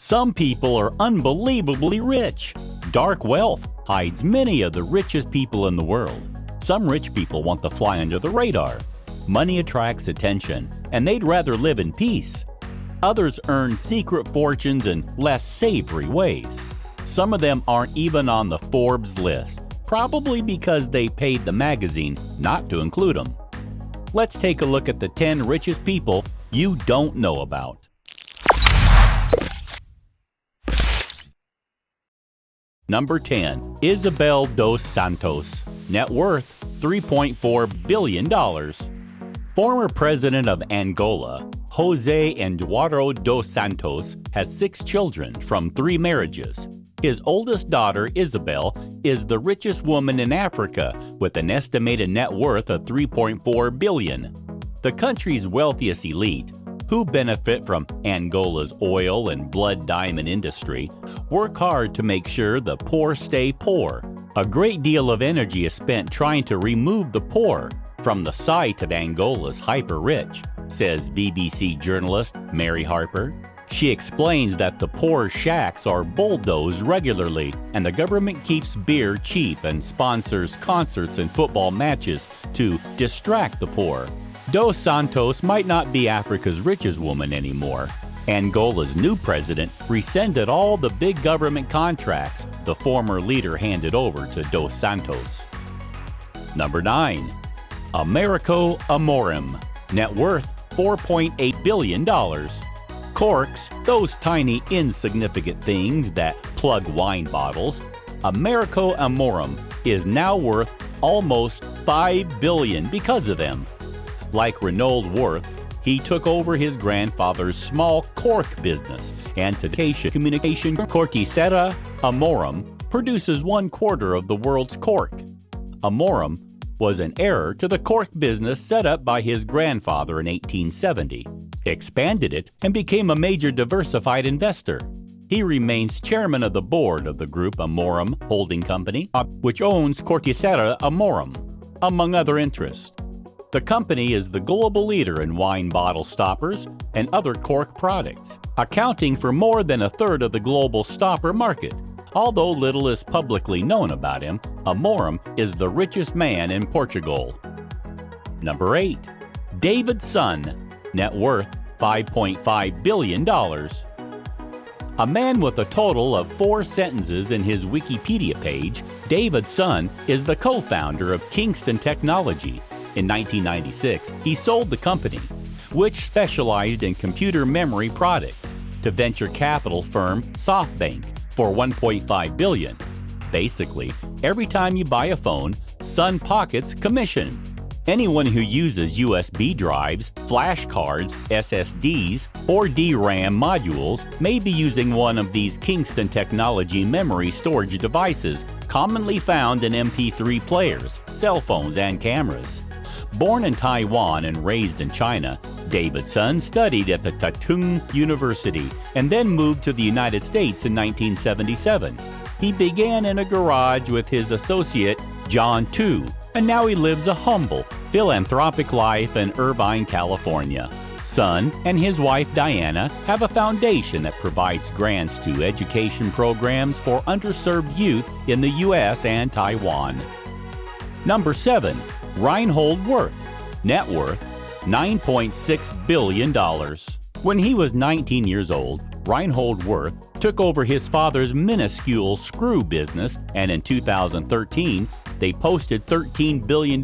Some people are unbelievably rich. Dark wealth hides many of the richest people in the world. Some rich people want to fly under the radar. Money attracts attention, and they'd rather live in peace. Others earn secret fortunes in less savory ways. Some of them aren't even on the Forbes list, probably because they paid the magazine not to include them. Let's take a look at the 10 richest people you don't know about. Number 10. Isabel Dos Santos. Net worth $3.4 billion. Former president of Angola, José Eduardo dos Santos, has 6 children from 3 marriages. His oldest daughter, Isabel, is the richest woman in Africa with an estimated net worth of $3.4 billion. The country's wealthiest elite, who benefit from Angola's oil and blood diamond industry, work hard to make sure the poor stay poor. A great deal of energy is spent trying to remove the poor from the sight of Angola's hyper-rich, says BBC journalist Mary Harper. She explains that the poor shacks are bulldozed regularly, and the government keeps beer cheap and sponsors concerts and football matches to distract the poor. Dos Santos might not be Africa's richest woman anymore. Angola's new president rescinded all the big government contracts the former leader handed over to Dos Santos. Number 9. Americo Amorim. Net worth $4.8 billion. Corks, those tiny insignificant things that plug wine bottles, Americo Amorim is now worth almost $5 billion because of them. Like Reynold Worth, he took over his grandfather's small cork business, and today communication Corticera Amorim produces 1/4 of the world's cork. Amorim was an heir to the cork business set up by his grandfather in 1870, expanded it, and became a major diversified investor. He remains chairman of the board of the group Amorim Holding Company, which owns Corticera Amorim, among other interests. The company is the global leader in wine bottle stoppers and other cork products, accounting for more than 1/3 of the global stopper market. Although little is publicly known about him, Amorim is the richest man in Portugal. Number 8. David's son. Net worth $5.5 billion. A man with a total of 4 sentences in his Wikipedia page, David's son is the co-founder of Kingston Technology. In 1996, he sold the company, which specialized in computer memory products, to venture capital firm SoftBank for $1.5 billion. Basically, every time you buy a phone, Son pockets commission. Anyone who uses USB drives, flash cards, SSDs, or DRAM modules may be using one of these Kingston Technology memory storage devices commonly found in MP3 players, cell phones, and cameras. Born in Taiwan and raised in China, David's son studied at the Tatung University and then moved to the United States in 1977. He began in a garage with his associate, John Tu, and now he lives a humble, philanthropic life in Irvine, California. Son and his wife Diana have a foundation that provides grants to education programs for underserved youth in the U.S. and Taiwan. Number 7. Reinhold Wirth. Net worth $9.6 billion. When he was 19 years old, Reinhold Wirth took over his father's minuscule screw business, and in 2013, they posted $13 billion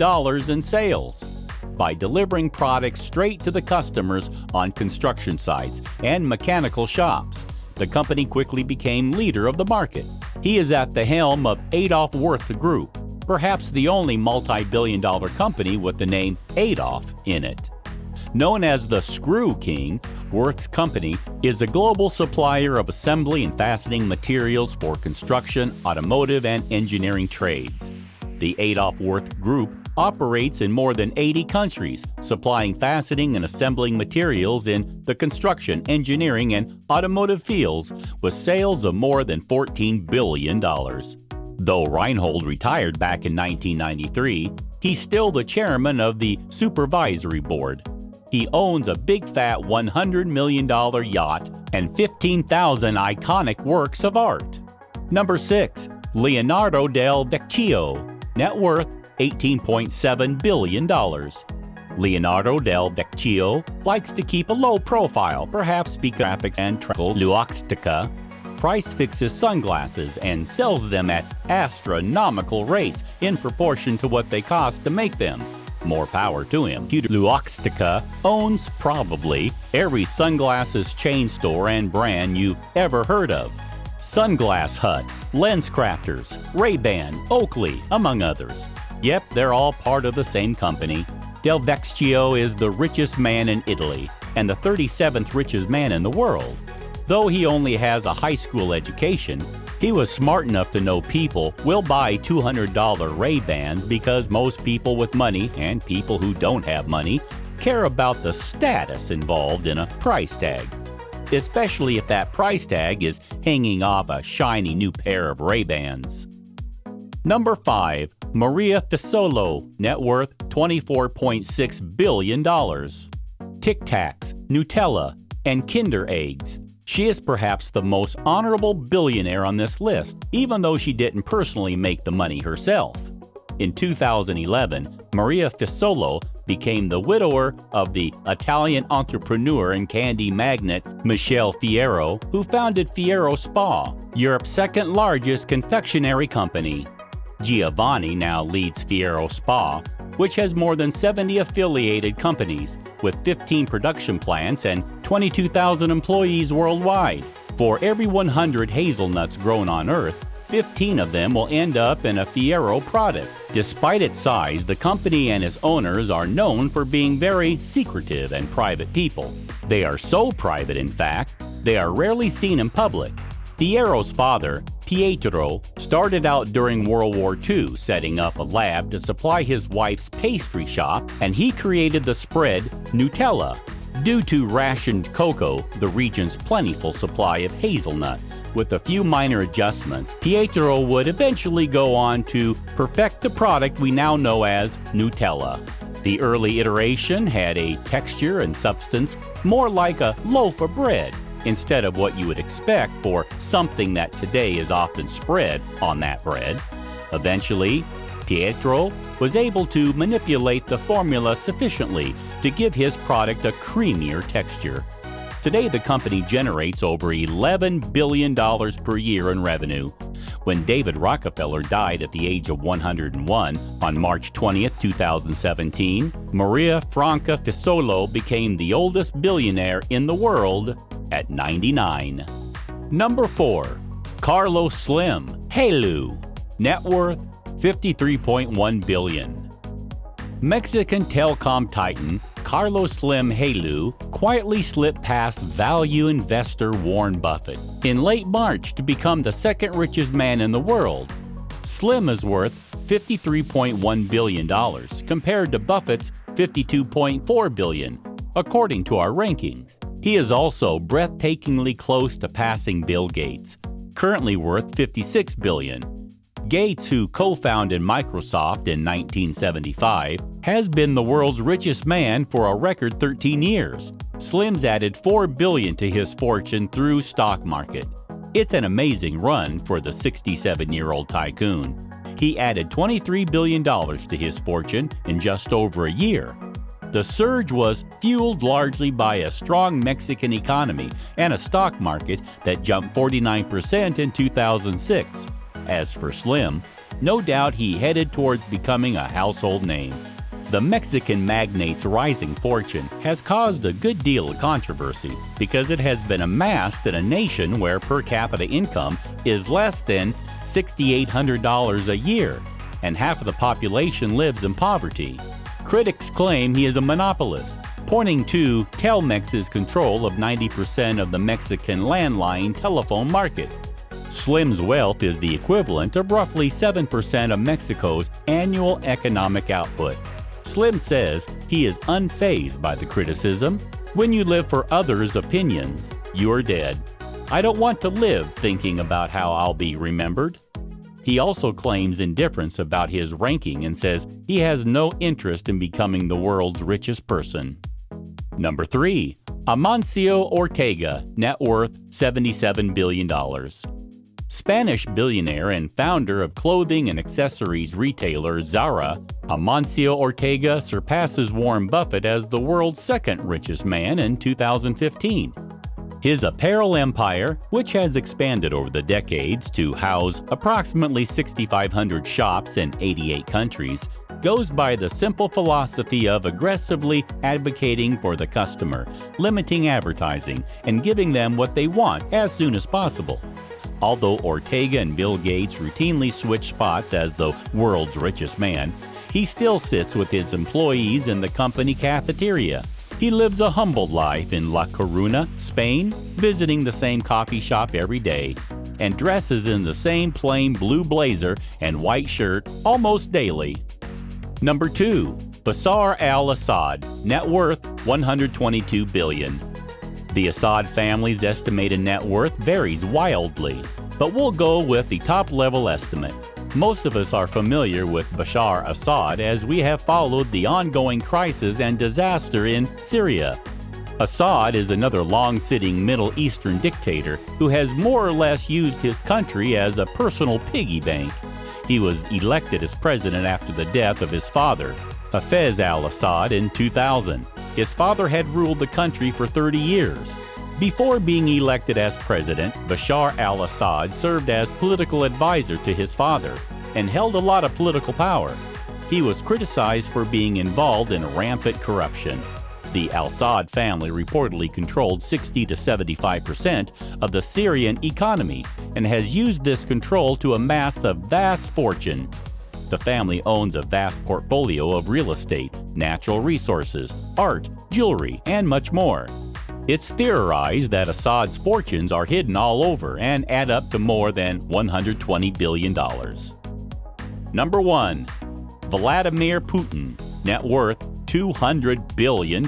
in sales. By delivering products straight to the customers on construction sites and mechanical shops, the company quickly became leader of the market. He is at the helm of Adolf Wirth Group, perhaps the only multi-billion-dollar company with the name Adolf in it. Known as the Screw King, Wirth's company is a global supplier of assembly and fastening materials for construction, automotive, and engineering trades. The Adolf Wirth Group operates in more than 80 countries, supplying fastening and assembling materials in the construction, engineering, and automotive fields, with sales of more than $14 billion. Though Reinhold retired back in 1993, he's still the chairman of the supervisory board. He owns a big fat $100 million yacht and 15,000 iconic works of art. Number 6. Leonardo del Vecchio, net worth $18.7 billion. Leonardo del Vecchio likes to keep a low profile, perhaps because graphics and luxury. Price fixes sunglasses and sells them at astronomical rates in proportion to what they cost to make them. More power to him. Luxury owns probably every sunglasses chain store and brand you've ever heard of. Sunglass Hut, Lens Crafters, Ray-Ban, Oakley, among others. Yep, they're all part of the same company. Del Vecchio is the richest man in Italy and the 37th richest man in the world. Though he only has a high school education, he was smart enough to know people will buy $200 Ray-Bans because most people with money and people who don't have money care about the status involved in a price tag, especially if that price tag is hanging off a shiny new pair of Ray-Bans. Number 5. Maria Fissolo, net worth $24.6 billion. Tic Tacs, Nutella, and Kinder Eggs. She is perhaps the most honorable billionaire on this list, even though she didn't personally make the money herself. In 2011, Maria Fissolo became the widower of the Italian entrepreneur and candy magnate Michele Fierro, who founded Fierro Spa, Europe's second largest confectionery company. Giovanni now leads Fierro Spa, which has more than 70 affiliated companies, with 15 production plants and 22,000 employees worldwide. For every 100 hazelnuts grown on Earth, 15 of them will end up in a Fierro product. Despite its size, the company and its owners are known for being very secretive and private people. They are so private, in fact, they are rarely seen in public. Fierro's father, Pietro, started out during World War II setting up a lab to supply his wife's pastry shop, and he created the spread Nutella, due to rationed cocoa, the region's plentiful supply of hazelnuts. With a few minor adjustments, Pietro would eventually go on to perfect the product we now know as Nutella. The early iteration had a texture and substance more like a loaf of bread, instead of what you would expect for something that today is often spread on that bread. Eventually, Pietro was able to manipulate the formula sufficiently to give his product a creamier texture. Today, the company generates over $11 billion per year in revenue. When David Rockefeller died at the age of 101 on March 20, 2017, Maria Franca Fissolo became the oldest billionaire in the world at 99. Number 4. Carlos Slim, Helú, net worth $53.1 billion. Mexican telecom titan Carlos Slim Helú quietly slipped past value investor Warren Buffett in late March to become the second richest man in the world. Slim is worth $53.1 billion compared to Buffett's $52.4 billion, according to our rankings. He is also breathtakingly close to passing Bill Gates, currently worth $56 billion. Gates, who co-founded Microsoft in 1975, has been the world's richest man for a record 13 years. Slim's added $4 billion to his fortune through stock market. It's an amazing run for the 67-year-old tycoon. He added $23 billion to his fortune in just over a year. The surge was fueled largely by a strong Mexican economy and a stock market that jumped 49% in 2006. As for Slim, no doubt he headed towards becoming a household name. The Mexican magnate's rising fortune has caused a good deal of controversy because it has been amassed in a nation where per capita income is less than $6,800 a year, and half of the population lives in poverty. Critics claim he is a monopolist, pointing to Telmex's control of 90% of the Mexican landline telephone market. Slim's wealth is the equivalent of roughly 7% of Mexico's annual economic output. Slim says he is unfazed by the criticism. When you live for others' opinions, you're dead. I don't want to live thinking about how I'll be remembered. He also claims indifference about his ranking and says he has no interest in becoming the world's richest person. Number 3. Amancio Ortega, net worth $77 billion. Spanish billionaire and founder of clothing and accessories retailer Zara, Amancio Ortega surpasses Warren Buffett as the world's second richest man in 2015. His apparel empire, which has expanded over the decades to house approximately 6,500 shops in 88 countries, goes by the simple philosophy of aggressively advocating for the customer, limiting advertising, and giving them what they want as soon as possible. Although Ortega and Bill Gates routinely switch spots as the world's richest man, he still sits with his employees in the company cafeteria. He lives a humble life in La Coruña, Spain, visiting the same coffee shop every day, and dresses in the same plain blue blazer and white shirt almost daily. Number 2. Bashar al-Assad, net worth $122 billion. The Assad family's estimated net worth varies wildly, but we'll go with the top-level estimate. Most of us are familiar with Bashar Assad as we have followed the ongoing crisis and disaster in Syria. Assad is another long-sitting Middle Eastern dictator who has more or less used his country as a personal piggy bank. He was elected as president after the death of his father, Hafez al-Assad, in 2000. His father had ruled the country for 30 years. Before being elected as president, Bashar al-Assad served as political advisor to his father and held a lot of political power. He was criticized for being involved in rampant corruption. The al-Assad family reportedly controlled 60 to 75% of the Syrian economy and has used this control to amass a vast fortune. The family owns a vast portfolio of real estate, natural resources, art, jewelry, and much more. It's theorized that Assad's fortunes are hidden all over and add up to more than $120 billion. Number 1. Vladimir Putin, net worth $200 billion.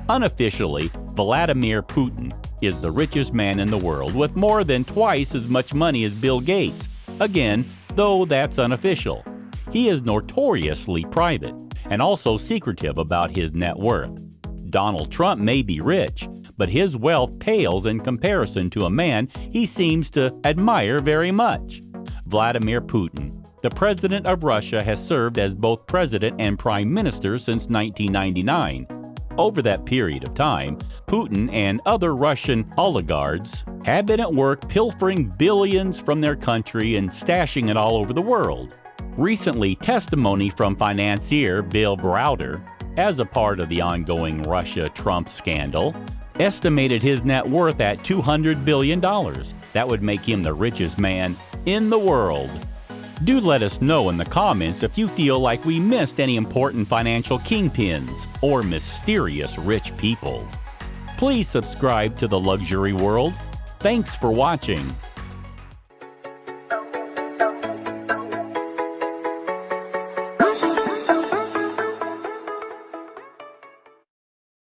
Unofficially, Vladimir Putin is the richest man in the world with more than twice as much money as Bill Gates. Again, though that's unofficial. He is notoriously private and also secretive about his net worth. Donald Trump may be rich, but his wealth pales in comparison to a man he seems to admire very much. Vladimir Putin, the president of Russia, has served as both president and prime minister since 1999. Over that period of time, Putin and other Russian oligarchs have been at work pilfering billions from their country and stashing it all over the world. Recently, testimony from financier Bill Browder, as a part of the ongoing Russia-Trump scandal, estimated his net worth at $200 billion. That would make him the richest man in the world. Do let us know in the comments if you feel like we missed any important financial kingpins or mysterious rich people. Please subscribe to The Luxury World. Thanks for watching.